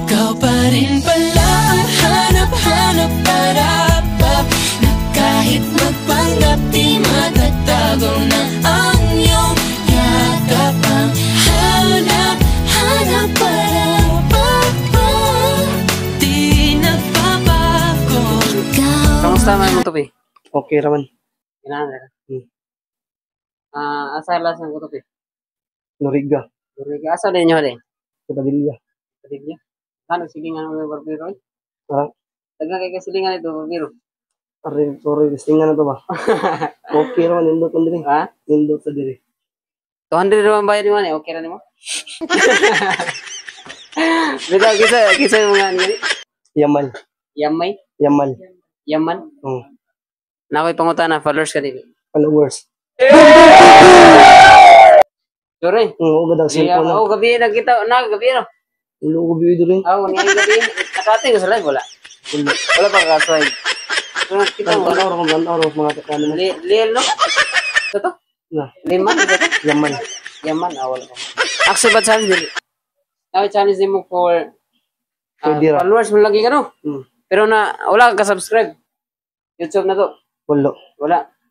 Ikaw pa rin pala ang hanap-hanap para ba na kahit magpanggap di matatago na ang iyong yakap. Ang hanap-hanap para ba di nagbabago. Kamusta man mo to, Pi? Okay raman. Ganahan ka? Asa lasan ko to, Pi? Noriga. Asa din nyo rin? Padilla. Padilla? Ano, silingan mo yung barbero? Parang, Taga kay kasilingan ito, barbero. sorry, listingan na to ba? Okay raman, nindot ang diri. Ha? Nindot sa diri. 200 naman bayad mo, okay na mo? Bitaw, kisa yung mga ano? Yamal. Yamay? Yamal. Yaman? Nakoy pangutana, followers ka din. Followers. Sorry. Oo, gadang cellphone na. Oo, gabi na kita. Gabi na. Ilo ko biyo diri. Oo, ngayon gabi. Nakating ko sa live, wala. Wala pa kakasway. Kita mo, Ano mga takano mo. Liel, no? Ito to? Na. Liman, ito to? Yamal. Yaman, wala pa. Actually, ba challenge din? Challenge din mo for Dira. followers mo lagi ka, no? Pero wala kang ka-subscribe. YouTube na to. Wala.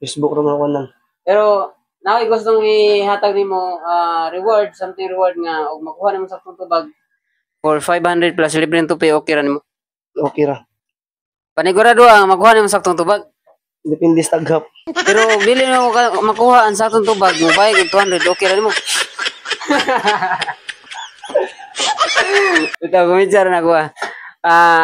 Facebook raman ako nan. Pero, gustong ihatag ni mo reward, something reward nga, o makuha naman sa tubag for 500 plus libre ng tupi, okay ra nimo. Okay ra. Panigurado ang makuha naman sa tubag. Depende sa taghap. Pero, dili mo makuha ang sa tubag, mo bayad og 200, okay ra nimo. Ito, kumitsa na kuha.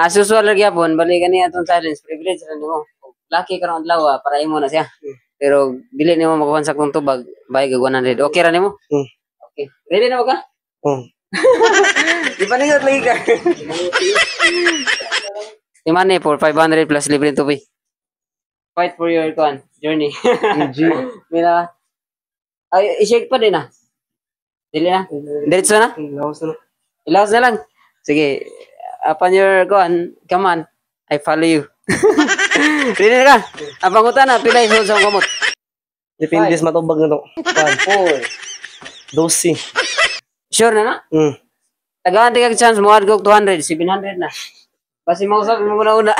As usual lagi hapon, balikan niya itong challenge, privilege ra nimo. Lucky ka ron adlaw para imo na siya. Pero dili nimo makuha sa tubag, bayad og 100. Okay ra nimo? Okay. Ready na ba ka? Di pa ningot lagi ka. Imane for 500 plus libre to be. Fight for your journey. Mira. Ay, i-shake pa din Dili na? Diretso na? Ilaos na lang. Sige. Upon your come on. I follow you. Ready na ka? Ang pangutan na, pila isunod sa kamot. Depende sa matubag na to. 1, 4. 12. Sure na? Tagaan kag chance mo adgog 200, 700 na. Basi mo usap mo una.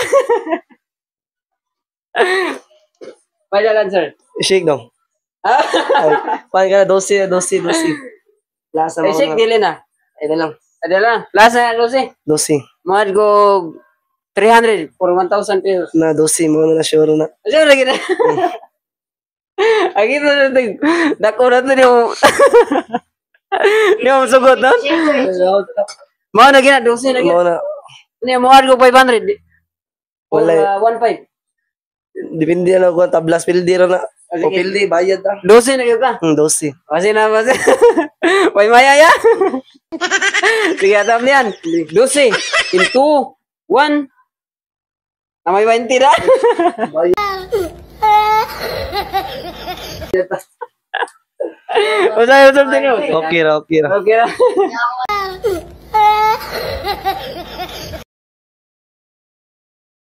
Pwede sir. Shake daw. Paano ka na? 12. Lasa mo. Shake dili na. Ito lang. Lasa na 12. 12. Mo adgog 300 for 1,000 pesos. Na 12 mo na sure na. Sure lagi na. Agi na dako na to Di mo sugot na? Mau na gina, 12 na gina. Mo na. Ni mo adgo 500. Wala. 1,500. Depende na kung tablas pildi ra na. O pildi bayad na. 12 na gyud ka. 12. Kasi na. Way maya ya. Sige atam niyan. 12 into 1. May 20 na. Okay ra. Okay ra.